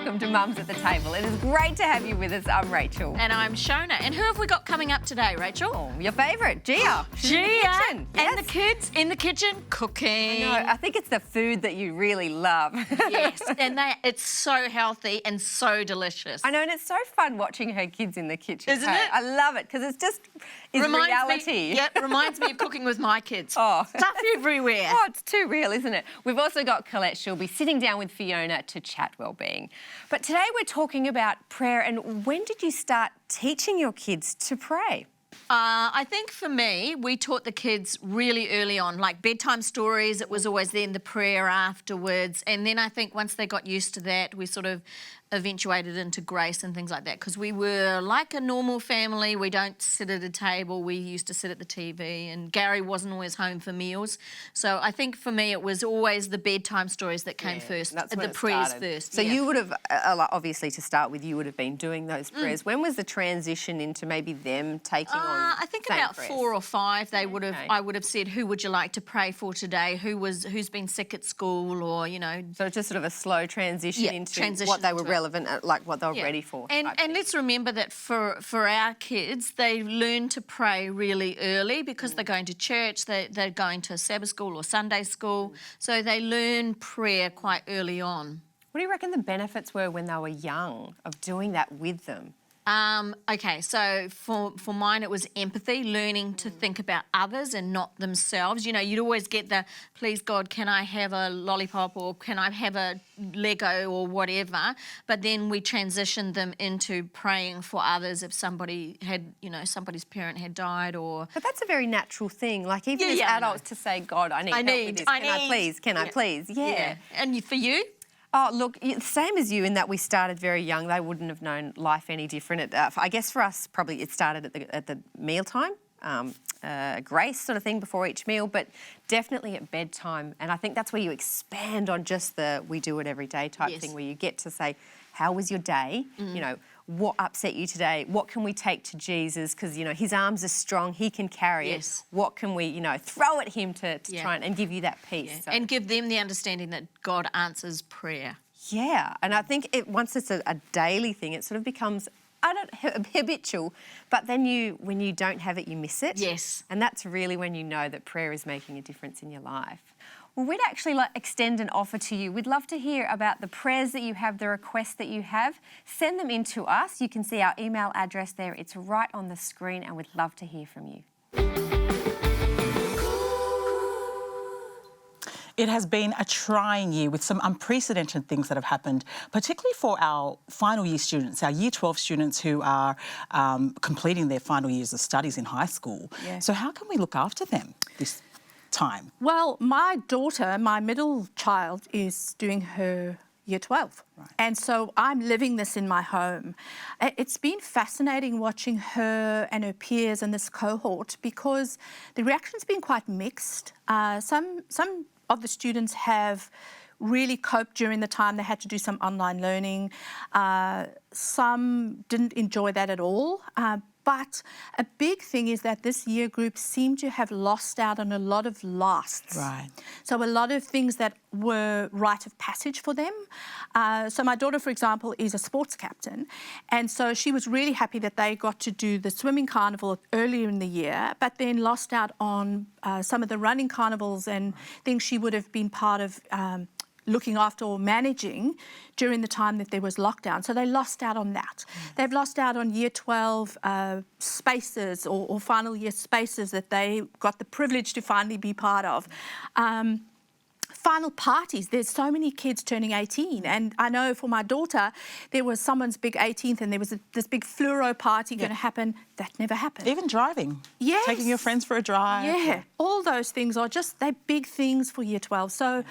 welcome to Mums at the Table. It is great to have you with us. I'm Rachel. And I'm Shona. And who have we got coming up today, Rachel? Oh, your favourite, Gia. She's in the kitchen. And the kids in the kitchen cooking. I think it's the food that you really love. Yes, and it's so healthy and so delicious. I know, and it's so fun watching her kids in the kitchen. Isn't it? I love it because it's just reality. Reminds me of cooking with my kids. Oh. Stuff everywhere. Oh, it's too real, isn't it? We've also got Colette. She'll be sitting down with Fiona to chat wellbeing. But today we're talking about prayer, and when did you start teaching your kids to pray? I think for me, we taught the kids really early on, like bedtime stories. It was always then the prayer afterwards. And then I think once they got used to that, we sort of eventuated into grace and things like that, because we were like a normal family. We don't sit at a table. We used to sit at the TV, and Gary wasn't always home for meals. So I think for me it was always the bedtime stories that came first, that's the prayers first. So you would have, obviously to start with, you would have been doing those prayers. When was the transition into maybe them taking on I think same about prayers? 4 or 5 they would have. Okay. I would have said, who would you like to pray for today? Who's been sick at school, or So it's just sort of a slow transition into what they were relevant at, like what they were ready for. And let's remember that for our kids, they learn to pray really early because they're going to church, they're going to Sabbath school or Sunday school, so they learn prayer quite early on. What do you reckon the benefits were when they were young of doing that with them? Okay, so for mine it was empathy, learning to think about others and not themselves. You know, you'd always get the, please God, can I have a lollipop, or can I have a Lego or whatever, but then we transitioned them into praying for others if somebody had, somebody's parent had died, or... But that's a very natural thing, like even as adults to say, God, I need help with this. Can I please? Yeah. And for you? Oh, look, same as you in that we started very young. They wouldn't have known life any different. I guess for us, probably it started at the mealtime, grace sort of thing before each meal, but definitely at bedtime. And I think that's where you expand on just the we do it every day type thing, where you get to say, how was your day? What upset you today? What can we take to Jesus? Because, his arms are strong. He can carry it. What can we, throw at him to try and give you that peace? Yeah. So. And give them the understanding that God answers prayer. Yeah. And I think once it's a daily thing, it sort of becomes, habitual. But then when you don't have it, you miss it. Yes. And that's really when you know that prayer is making a difference in your life. Well, we'd actually extend an offer to you. We'd love to hear about the prayers that you have, the requests that you have. Send them in to us. You can see our email address there. It's right on the screen, and we'd love to hear from you. It has been a trying year with some unprecedented things that have happened, particularly for our final year students, our Year 12 students who are completing their final years of studies in high school. Yeah. So how can we look after them this time? Well, my daughter, my middle child, is doing her Year 12. Right. And so I'm living this in my home. It's been fascinating watching her and her peers in this cohort, because the reaction's been quite mixed. Some of the students have really coped during the time they had to do some online learning. Some didn't enjoy that at all. But a big thing is that this year group seemed to have lost out on a lot of lasts. Right. So a lot of things that were rite of passage for them. So my daughter, for example, is a sports captain. And so she was really happy that they got to do the swimming carnival earlier in the year, but then lost out on some of the running carnivals and things she would have been part of looking after or managing during the time that there was lockdown. So they lost out on that. They've lost out on Year 12 spaces or final year spaces that they got the privilege to finally be part of. Final parties, there's so many kids turning 18, and I know for my daughter there was someone's big 18th and there was this big fluoro party going to happen. That never happened. Even driving. Yes. Taking your friends for a drive. Yeah, all those things are they're big things for Year 12. So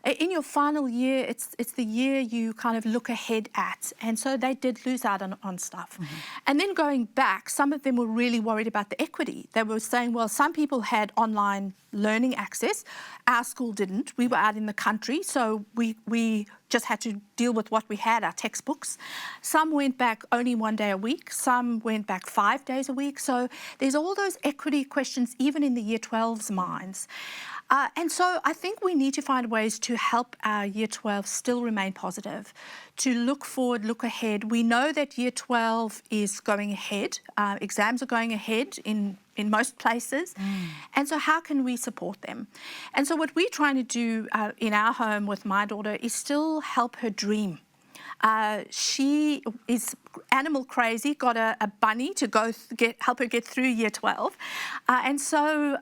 in your final year, it's the year you kind of look ahead at, and so they did lose out on stuff. And then going back, some of them were really worried about the equity. They were saying, well, some people had online learning access. Our school didn't. We were out in the country, so we just had to deal with what we had, our textbooks. Some went back only 1 day a week. Some went back 5 days a week. So there's all those equity questions, even in the Year 12's minds. And so I think we need to find ways to help our Year 12 still remain positive, to look forward, look ahead. We know that Year 12 is going ahead. Exams are going ahead in most places. And so how can we support them? And so what we're trying to do in our home with my daughter is still help her dream. She is animal crazy, got a bunny to go help her get through Year 12. And so,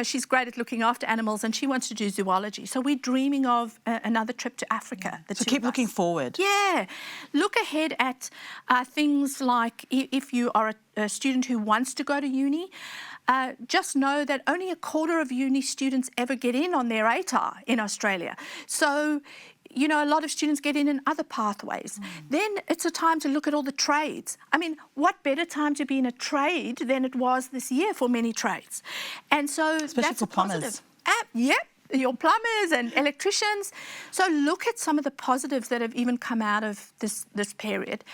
she's great at looking after animals and she wants to do zoology. So we're dreaming of another trip to Africa. So keep looking forward. Yeah. Look ahead at things like if you are a student who wants to go to uni, just know that only a quarter of uni students ever get in on their ATAR in Australia. So, a lot of students get in other pathways. Then it's a time to look at all the trades. I mean, what better time to be in a trade than it was this year for many trades? And so especially that's for a positive. plumbers. Yep. Your plumbers and electricians. So look at some of the positives that have even come out of this period.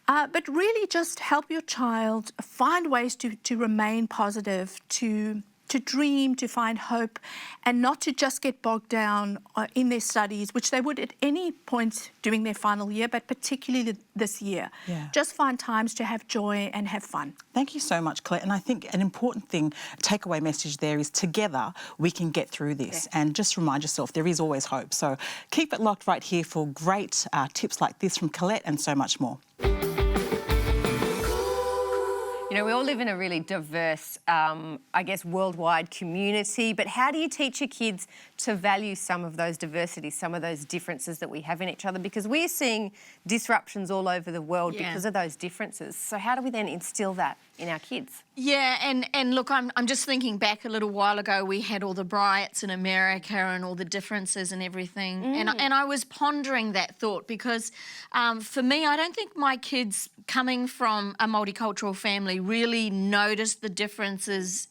But really just help your child find ways to remain positive, to dream, to find hope, and not to just get bogged down in their studies, which they would at any point during their final year, but particularly this year. Yeah. Just find times to have joy and have fun. Thank you so much, Claire. And I think an important thing, takeaway message there is together we can get through this. Yeah. And just remind yourself there is always hope. So keep it locked right here for great tips like this from Colette and so much more. We all live in a really diverse, worldwide community, but how do you teach your kids to value some of those diversities, some of those differences that we have in each other? Because we're seeing disruptions all over the world because of those differences. So how do we then instill that in our kids? Yeah, and look, I'm just thinking back a little while ago, we had all the riots in America and all the differences and everything. And I was pondering that thought because for me, I don't think my kids coming from a multicultural family really noticed the differences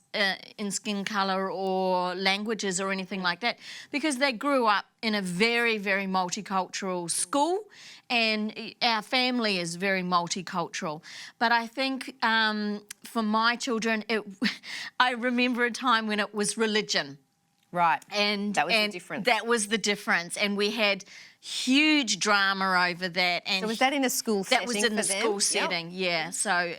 in skin colour or languages or anything like that because they grew up in a very, very multicultural school and our family is very multicultural. But I think for my children, I remember a time when it was religion. Right. And that was the difference. That was the difference. And we had huge drama over that. And so was that in a school setting? That was in the school setting, yeah. So,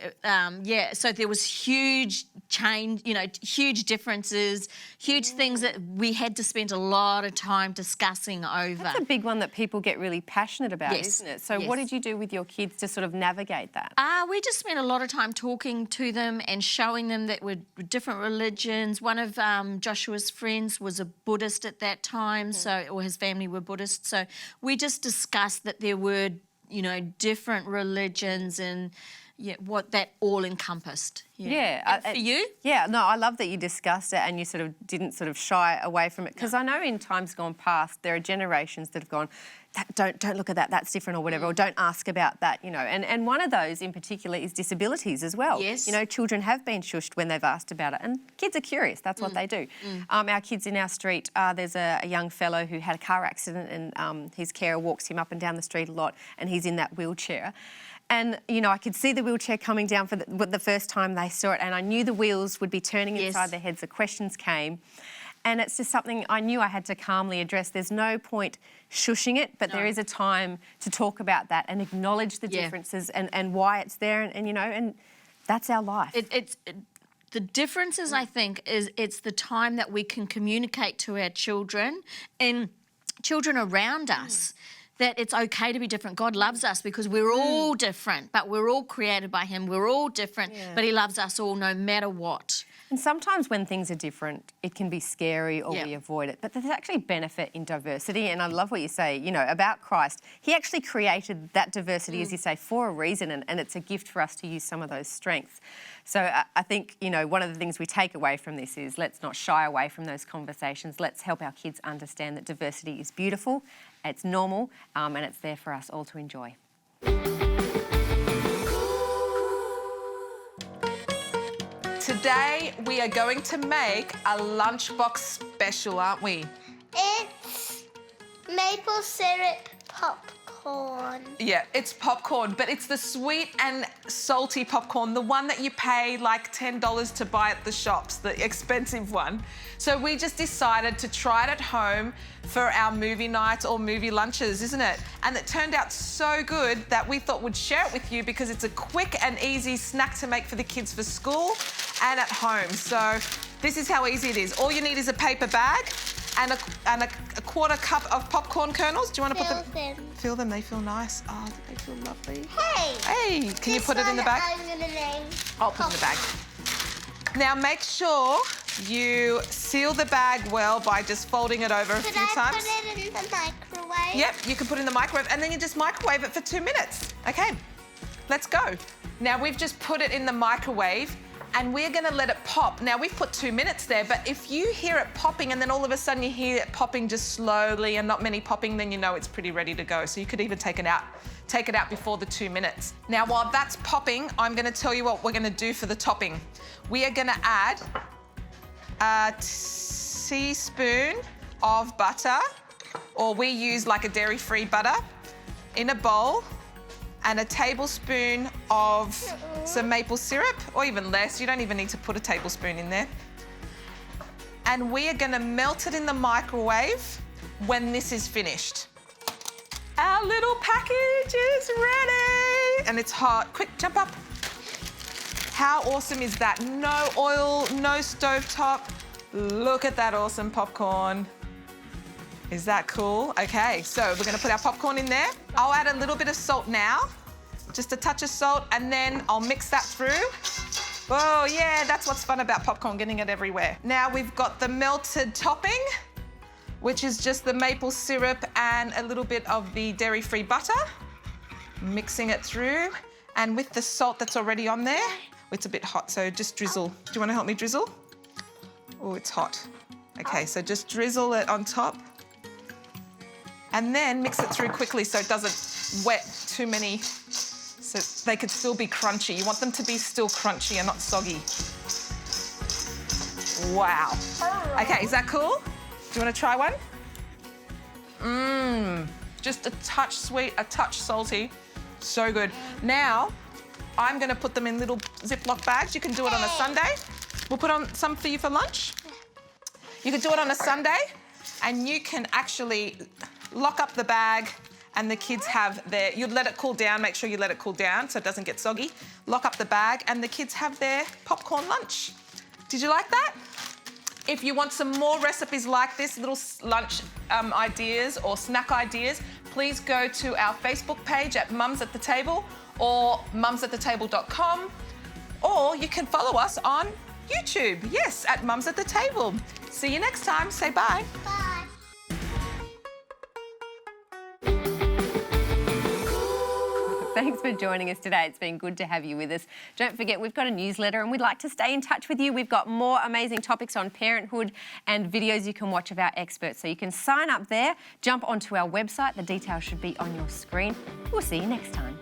so there was huge change, huge differences, huge things that we had to spend a lot of time discussing over. That's a big one that people get really passionate about, isn't it? So what did you do with your kids to sort of navigate that? We just spent a lot of time talking to them and showing them that we're different religions. One of Joshua's friends was a Buddhist at that time, or his family were Buddhist. So we just discussed that there were, different religions and what that all encompassed. Yeah. For you? Yeah, no, I love that you discussed it and you sort of didn't sort of shy away from it because I know in times gone past there are generations that have gone, don't look at that, that's different or whatever, or don't ask about that, And one of those in particular is disabilities as well. Yes. Children have been shushed when they've asked about it and kids are curious, that's what they do. Our kids in our street, there's a young fellow who had a car accident and his carer walks him up and down the street a lot and he's in that wheelchair. And, I could see the wheelchair coming down for the first time they saw it and I knew the wheels would be turning inside their heads, the questions came. And it's just something I knew I had to calmly address. There's no point shushing it, but there is a time to talk about that and acknowledge the differences and why it's there and that's our life. The differences, I think, is it's the time that we can communicate to our children and children around us that it's okay to be different. God loves us because we're all different, but we're all created by him. We're all different, but he loves us all no matter what. And sometimes when things are different, it can be scary or we avoid it. But there's actually benefit in diversity. And I love what you say, about Christ. He actually created that diversity, as you say, for a reason. And it's a gift for us to use some of those strengths. So I think, one of the things we take away from this is let's not shy away from those conversations. Let's help our kids understand that diversity is beautiful, it's normal, and it's there for us all to enjoy. Today we are going to make a lunchbox special, aren't we? It's maple syrup popcorn. Yeah, it's popcorn, but it's the sweet and salty popcorn, the one that you pay like $10 to buy at the shops, the expensive one. So we just decided to try it at home for our movie nights or movie lunches, isn't it? And it turned out so good that we thought we'd share it with you because it's a quick and easy snack to make for the kids for school and at home. So this is how easy it is. All you need is a paper bag and a quarter cup of popcorn kernels. Do you want to put them? Feel them, they feel nice. Oh, they feel lovely. Hey, can you put it in the bag? I'm gonna name. I'll put it in the bag. Now make sure you seal the bag well by just folding it over a few times. Could I put it in the microwave? Yep, you can put it in the microwave and then you just microwave it for 2 minutes. Okay, let's go. Now we've just put it in the microwave and we're gonna let it pop. Now we've put 2 minutes there, but if you hear it popping and then all of a sudden you hear it popping just slowly and not many popping, then you know it's pretty ready to go. So you could even take it out before the 2 minutes. Now while that's popping, I'm gonna tell you what we're gonna do for the topping. We are gonna add a teaspoon of butter, or we use like a dairy-free butter, in a bowl, and a tablespoon of some maple syrup, or even less. You don't even need to put a tablespoon in there. And we are gonna melt it in the microwave when this is finished. Our little package is ready. And it's hot. Quick, jump up. How awesome is that? No oil, no stovetop. Look at that awesome popcorn. Is that cool? Okay, so we're gonna put our popcorn in there. I'll add a little bit of salt now, just a touch of salt, and then I'll mix that through. Oh yeah, that's what's fun about popcorn, getting it everywhere. Now we've got the melted topping, which is just the maple syrup and a little bit of the dairy-free butter. Mixing it through, and with the salt that's already on there, it's a bit hot, so just drizzle. Do you wanna help me drizzle? Oh, it's hot. Okay, so just drizzle it on top. And then mix it through quickly so it doesn't wet too many, so they could still be crunchy. You want them to be still crunchy and not soggy. Wow. Okay, is that cool? Do you want to try one? Just a touch sweet, a touch salty. So good. Now, I'm going to put them in little Ziploc bags. You can do it on a Sunday. We'll put on some for you for lunch. You can do it on a Sunday, and you can actually lock up the bag, and the kids have their, you let it cool down, make sure you let it cool down so it doesn't get soggy. Lock up the bag and the kids have their popcorn lunch. Did you like that? If you want some more recipes like this, little lunch ideas or snack ideas, please go to our Facebook page at Mums at the Table or mumsathetable.com, or you can follow us on YouTube, yes, at Mums at the Table. See you next time. Say bye. Bye. Thanks for joining us today. It's been good to have you with us. Don't forget, we've got a newsletter and we'd like to stay in touch with you. We've got more amazing topics on parenthood and videos you can watch of our experts. So you can sign up there, jump onto our website. The details should be on your screen. We'll see you next time.